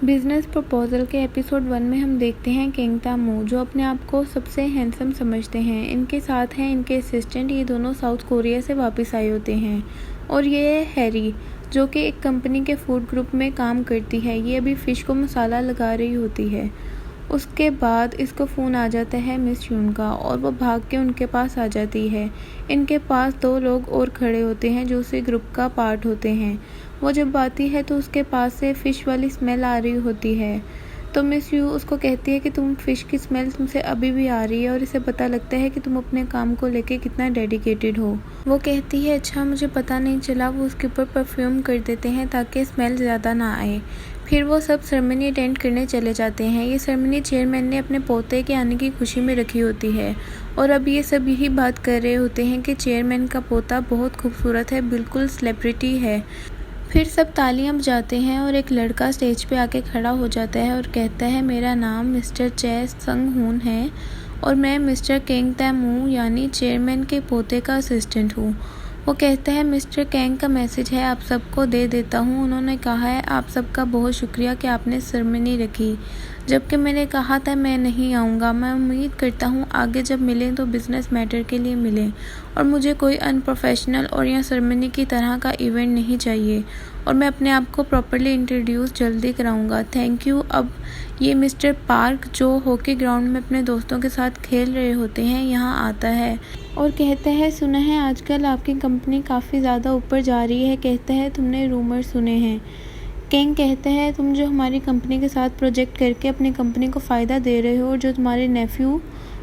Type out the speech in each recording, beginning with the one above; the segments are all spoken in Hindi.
बिजनेस प्रपोजल के एपिसोड 1 में हम देखते हैं किंग तामू, जो अपने आप को सबसे हैंडसम समझते हैं। इनके साथ हैं इनके असिस्टेंट, ये दोनों साउथ कोरिया से वापस आए होते हैं। और ये है हैरी, जो कि एक कंपनी के फूड ग्रुप में काम करती है। ये अभी फ़िश को मसाला लगा रही होती है। उसके बाद इसको फ़ोन आ जाता है मिस यून का, और वो भाग के उनके पास आ जाती है। इनके पास 2 लोग और खड़े होते हैं जो उसी ग्रुप का पार्ट होते हैं। वो जब आती है तो उसके पास से फ़िश वाली स्मेल आ रही होती है। तो मिस यू उसको कहती है कि तुम फ़िश की स्मेल तुमसे अभी भी आ रही है, और इसे पता लगता है कि तुम अपने काम को लेके कितना डेडिकेटेड हो। वो कहती है अच्छा, मुझे पता नहीं चला। वो उसके ऊपर परफ्यूम कर देते हैं ताकि स्मेल ज़्यादा ना आए। फिर वो सब सेरेमनी अटेंड करने चले जाते हैं। ये सेरेमनी चेयरमैन ने अपने पोते के आने की खुशी में रखी होती है, और अब ये सब यही बात कर रहे होते हैं कि चेयरमैन का पोता बहुत खूबसूरत है, बिल्कुल सेलिब्रिटी है। फिर सब तालियां बजाते हैं और एक लड़का स्टेज पे आके खड़ा हो जाता है और कहता है मेरा नाम मिस्टर चे संग हून है, और मैं मिस्टर किंग तामू यानी चेयरमैन के पोते का असिस्टेंट हूँ। वो कहता है मिस्टर कैंग का मैसेज है, आप सबको दे देता हूँ। उन्होंने कहा है आप सबका बहुत शुक्रिया कि आपने सेरेमनी रखी, जबकि मैंने कहा था मैं नहीं आऊँगा। मैं उम्मीद करता हूँ आगे जब मिलें तो बिज़नेस मैटर के लिए मिलें, और मुझे कोई अनप्रोफेशनल और या सेरेमनी की तरह का इवेंट नहीं चाहिए, और मैं अपने आप को प्रॉपर्ली इंट्रोड्यूस जल्दी कराऊंगा। Thank you. अब ये मिस्टर पार्क, जो हॉकी ग्राउंड में अपने दोस्तों के साथ खेल रहे होते हैं, यहाँ आता है और कहता है सुना है आजकल आपकी कंपनी काफ़ी ज़्यादा ऊपर जा रही है। कहता है तुमने रूमर सुने हैं। किंग कहता है तुम जो हमारी कंपनी के साथ प्रोजेक्ट करके अपनी कंपनी को फ़ायदा दे रहे हो, और जो तुम्हारे नेफ्यू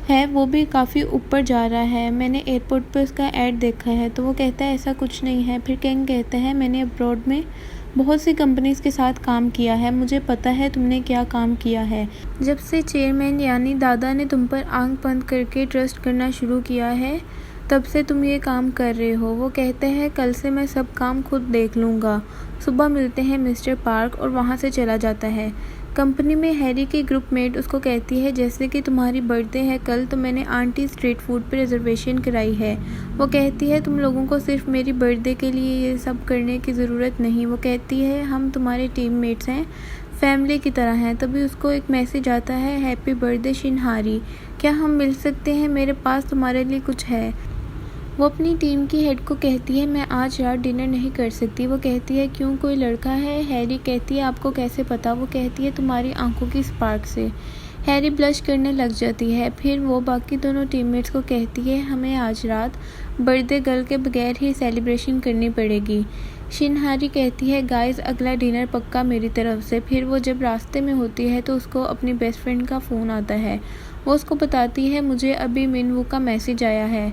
है वो भी काफ़ी ऊपर जा रहा है। मैंने एयरपोर्ट पर उसका ऐड देखा है। तो वो कहता है ऐसा कुछ नहीं है। फिर किंग कहता है मैंने अब्रॉड में बहुत सी कंपनीज़ के साथ काम किया है, मुझे पता है तुमने क्या काम किया है। जब से चेयरमैन यानी दादा ने तुम पर आंख बंद करके ट्रस्ट करना शुरू किया है, तब से तुम ये काम कर रहे हो। वो कहते हैं कल से मैं सब काम खुद देख लूँगा। सुबह मिलते हैं मिस्टर पार्क, और वहाँ से चला जाता है। कंपनी में हैरी की ग्रुप मेट उसको कहती है जैसे कि तुम्हारी बर्थडे है कल, तो मैंने आंटी स्ट्रीट फूड पे रिजर्वेशन कराई है। वो कहती है तुम लोगों को सिर्फ मेरी बर्थडे के लिए ये सब करने की ज़रूरत नहीं। वो कहती है हम तुम्हारे टीममेट्स हैं, फैमिली की तरह हैं। तभी उसको एक मैसेज आता है हैप्पी बर्थडे शिनहारी, क्या हम मिल सकते हैं, मेरे पास तुम्हारे लिए कुछ है। वो अपनी टीम की हेड को कहती है मैं आज रात डिनर नहीं कर सकती। वो कहती है क्यों, कोई लड़का है। हैरी कहती है आपको कैसे पता। वो कहती है तुम्हारी आंखों की स्पार्क से। हैरी ब्लश करने लग जाती है। फिर वो बाकी दोनों टीममेट्स को कहती है हमें आज रात बर्थडे गर्ल के बगैर ही सेलिब्रेशन करनी पड़ेगी। शिनहारी कहती है गाइस अगला डिनर पक्का मेरी तरफ से। फिर वो जब रास्ते में होती है तो उसको अपनी बेस्ट फ्रेंड का फ़ोन आता है। वो उसको बताती है मुझे अभी मिनवू का मैसेज आया है,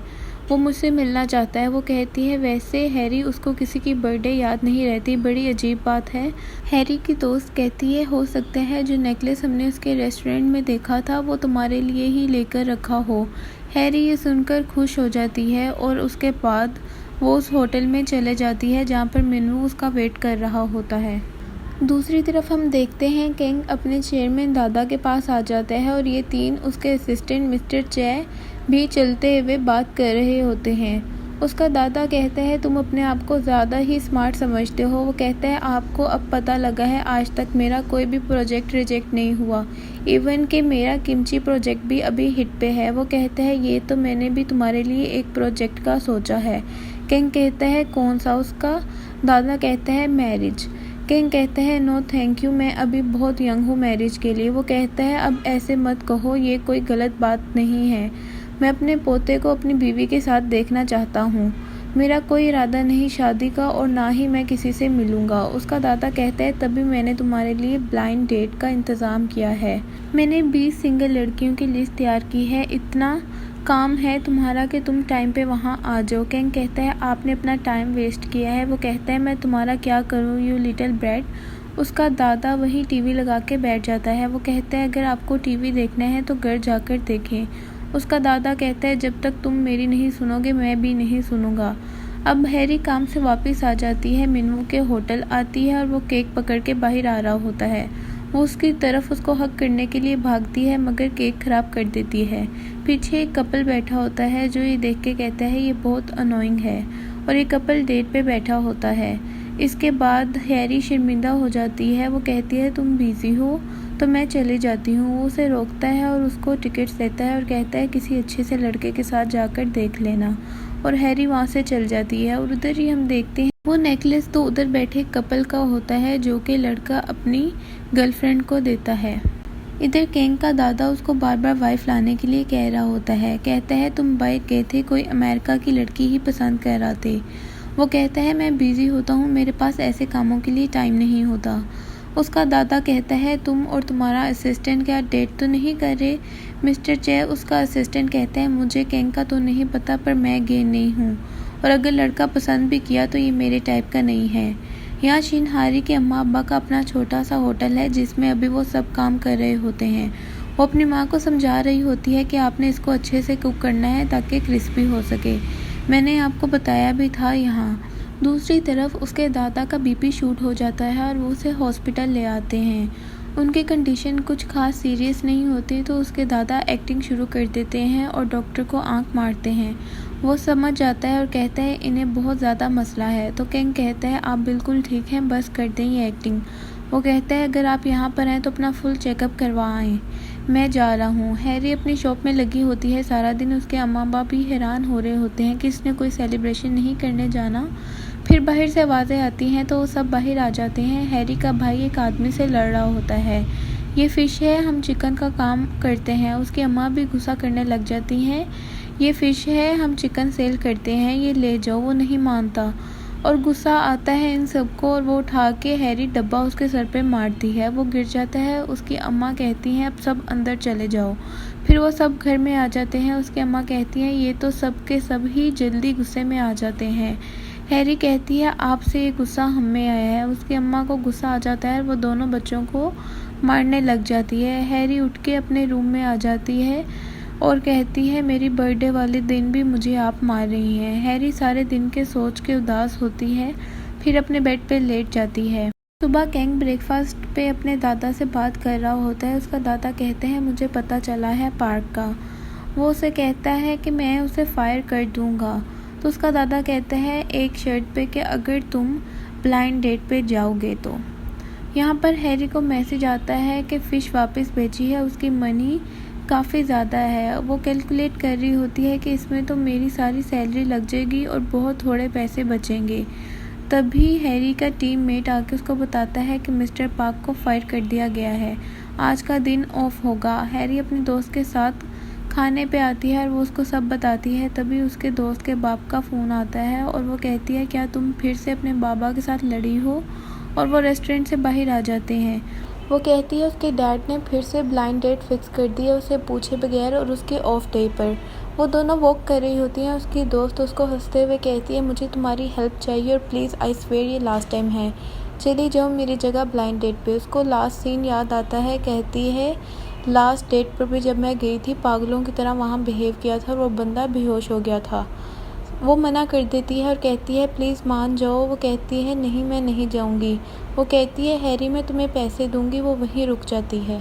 वो मुझसे मिलना चाहता है। वो कहती है वैसे हैरी उसको किसी की बर्थडे याद नहीं रहती, बड़ी अजीब बात है। हैरी की दोस्त कहती है हो सकता है जो नेकलेस हमने उसके रेस्टोरेंट में देखा था वो तुम्हारे लिए ही लेकर रखा हो। हैरी ये सुनकर खुश हो जाती है, और उसके बाद वो उस होटल में चले जाती है जहाँ पर मिनू उसका वेट कर रहा होता है। दूसरी तरफ हम देखते हैं किंग अपने चेयरमैन दादा के पास आ जाता है, और ये 3 उसके असिस्टेंट मिस्टर चे भी चलते हुए बात कर रहे होते हैं। उसका दादा कहता है तुम अपने आप को ज़्यादा ही स्मार्ट समझते हो। वो कहता है आपको अब पता लगा है आज तक मेरा कोई भी प्रोजेक्ट रिजेक्ट नहीं हुआ, इवन कि मेरा किमची प्रोजेक्ट भी अभी हिट पे है। वो कहता है ये तो मैंने भी तुम्हारे लिए एक प्रोजेक्ट का सोचा है। किंग कहता है कौन सा। उसका दादा कहता है मैरिज। किंग कहता है नो थैंक यू, मैं अभी बहुत यंग हूँ मैरिज के लिए। वो कहता है अब ऐसे मत कहो, ये कोई गलत बात नहीं है। मैं अपने पोते को अपनी बीवी के साथ देखना चाहता हूँ। मेरा कोई इरादा नहीं शादी का, और ना ही मैं किसी से मिलूँगा। उसका दादा कहता है तभी मैंने तुम्हारे लिए ब्लाइंड डेट का इंतज़ाम किया है। मैंने 20 सिंगल लड़कियों की लिस्ट तैयार की है। इतना काम है तुम्हारा कि तुम टाइम पे वहाँ आ जाओ। किंग कहता है आपने अपना टाइम वेस्ट किया है। वो कहता है मैं तुम्हारा क्या करूँ यू लिटिल ब्रैट। उसका दादा वहीं टीवी लगा के बैठ जाता है। वो कहता है अगर आपको टीवी देखना है तो घर जाकर देखें। उसका दादा कहता है जब तक तुम मेरी नहीं सुनोगे मैं भी नहीं सुनूंगा। अब हैरी काम से वापस आ जाती है, मिनवू के होटल आती है, और वो केक पकड़ के बाहर आ रहा होता है। वो उसकी तरफ उसको हक करने के लिए भागती है, मगर केक खराब कर देती है। पीछे एक कपल बैठा होता है जो ये देख के कहता है ये बहुत अनोइंग है, और ये कपल डेट पे बैठा होता है। इसके बाद हैरी शर्मिंदा हो जाती है। वो कहती है तुम बिज़ी हो तो मैं चली जाती हूँ। वो उसे रोकता है और उसको टिकट्स देता है और कहता है किसी अच्छे से लड़के के साथ जाकर देख लेना, और हैरी वहाँ से चल जाती है। और उधर ही हम देखते हैं वो नेकलेस तो उधर बैठे कपल का होता है जो कि लड़का अपनी गर्लफ्रेंड को देता है। इधर केंग का दादा उसको बार बार वाइफ लाने के लिए कह रहा होता है। कहता है तुम बाइक गए थे, कोई अमेरिका की लड़की ही पसंद कर रहा थे। वो कहता है मैं बिज़ी होता हूँ, मेरे पास ऐसे कामों के लिए टाइम नहीं होता। उसका दादा कहता है तुम और तुम्हारा असिस्टेंट क्या डेट तो नहीं कर रहे मिस्टर चे। उसका असिस्टेंट कहता है मुझे केंग का तो नहीं पता, पर मैं गे नहीं हूँ, और अगर लड़का पसंद भी किया तो ये मेरे टाइप का नहीं है। यहाँ शिनहारी के अम्मा अब्बा का अपना छोटा सा होटल है जिसमें अभी वो सब काम कर रहे होते हैं। वो अपनी माँ को समझा रही होती है कि आपने इसको अच्छे से कुक करना है ताकि क्रिस्पी हो सके, मैंने आपको बताया भी था। यहाँ दूसरी तरफ उसके दादा का बीपी शूट हो जाता है और वो उसे हॉस्पिटल ले आते हैं। उनकी कंडीशन कुछ खास सीरियस नहीं होती तो उसके दादा एक्टिंग शुरू कर देते हैं और डॉक्टर को आंख मारते हैं। वो समझ जाता है और कहता है इन्हें बहुत ज़्यादा मसला है। तो केंग कहता है आप बिल्कुल ठीक हैं, बस कर दें ये एक्टिंग। वो कहता है अगर आप यहाँ पर हैं तो अपना फुल चेकअप करवा आएँ, मैं जा रहा हूँ। हैरी अपनी शॉप में लगी होती है सारा दिन। उसके अम्मा बाप भी हैरान हो रहे होते हैं कि इसने कोई सेलिब्रेशन नहीं करने जाना। फिर बाहर से आवाज़ें आती हैं तो वो सब बाहर आ जाते हैं। हैरी का भाई एक आदमी से लड़ रहा होता है, ये फ़िश है, हम चिकन का काम करते हैं। उसकी अम्मा भी गुस्सा करने लग जाती हैं, ये फ़िश है, हम चिकन सेल करते हैं, ये ले जाओ। वो नहीं मानता और गुस्सा आता है इन सबको और वो उठा के हैरी डब्बा उसके सर पे मारती है। वो गिर जाता है। उसकी अम्मा कहती हैं अब सब अंदर चले जाओ। फिर वो सब घर में आ जाते हैं। उसकी अम्मा कहती हैं ये तो सब के सब ही जल्दी गुस्से में आ जाते हैं। हैरी कहती है आपसे ये गुस्सा हम में आया है। उसकी अम्मा को गुस्सा आ जाता है और वो दोनों बच्चों को मारने लग जाती है। हैरी उठ के अपने रूम में आ जाती है और कहती है मेरी बर्थडे वाले दिन भी मुझे आप मार रही हैं। हैरी सारे दिन के सोच के उदास होती है, फिर अपने बेड पे लेट जाती है। सुबह केंग ब्रेकफास्ट पे अपने दादा से बात कर रहा होता है। उसका दादा कहते हैं मुझे पता चला है पार्क का। वो उसे कहता है कि मैं उसे फायर कर दूंगा। तो उसका दादा कहता है एक शर्त पे कि अगर तुम ब्लाइंड डेट पे जाओगे तो। यहाँ पर हैरी को मैसेज आता है कि फ़िश वापस भेजी है, उसकी मनी काफ़ी ज़्यादा है। वो कैलकुलेट कर रही होती है कि इसमें तो मेरी सारी सैलरी लग जाएगी और बहुत थोड़े पैसे बचेंगे। तभी हैरी का टीममेट आके उसको बताता है कि मिस्टर पार्क को फायर कर दिया गया है, आज का दिन ऑफ होगा। हैरी अपने दोस्त के साथ खाने पे आती है और वो उसको सब बताती है। तभी उसके दोस्त के बाप का फ़ोन आता है और वो कहती है क्या तुम फिर से अपने बाबा के साथ लड़ी हो, और वो रेस्टोरेंट से बाहर आ जाते हैं। वो कहती है उसके डैड ने फिर से ब्लाइंड डेट फिक्स कर दी है उसे पूछे बगैर और उसके ऑफ डे पर। वो दोनों वॉक कर रही होती हैं। उसकी दोस्त उसको हंसते हुए कहती है मुझे तुम्हारी हेल्प चाहिए और प्लीज़ आई स्वेयर ये लास्ट टाइम है, चली जाओ मेरी जगह ब्लाइंड डेट पे। उसको लास्ट सीन याद आता है। कहती है लास्ट डेट पर भी जब मैं गई थी पागलों की तरह वहाँ बिहेव किया था और वो बंदा बेहोश हो गया था। वो मना कर देती है और कहती है प्लीज़ मान जाओ। वो कहती है नहीं मैं नहीं जाऊँगी। वो कहती है हैरी मैं तुम्हें पैसे दूँगी। वो वहीं रुक जाती है।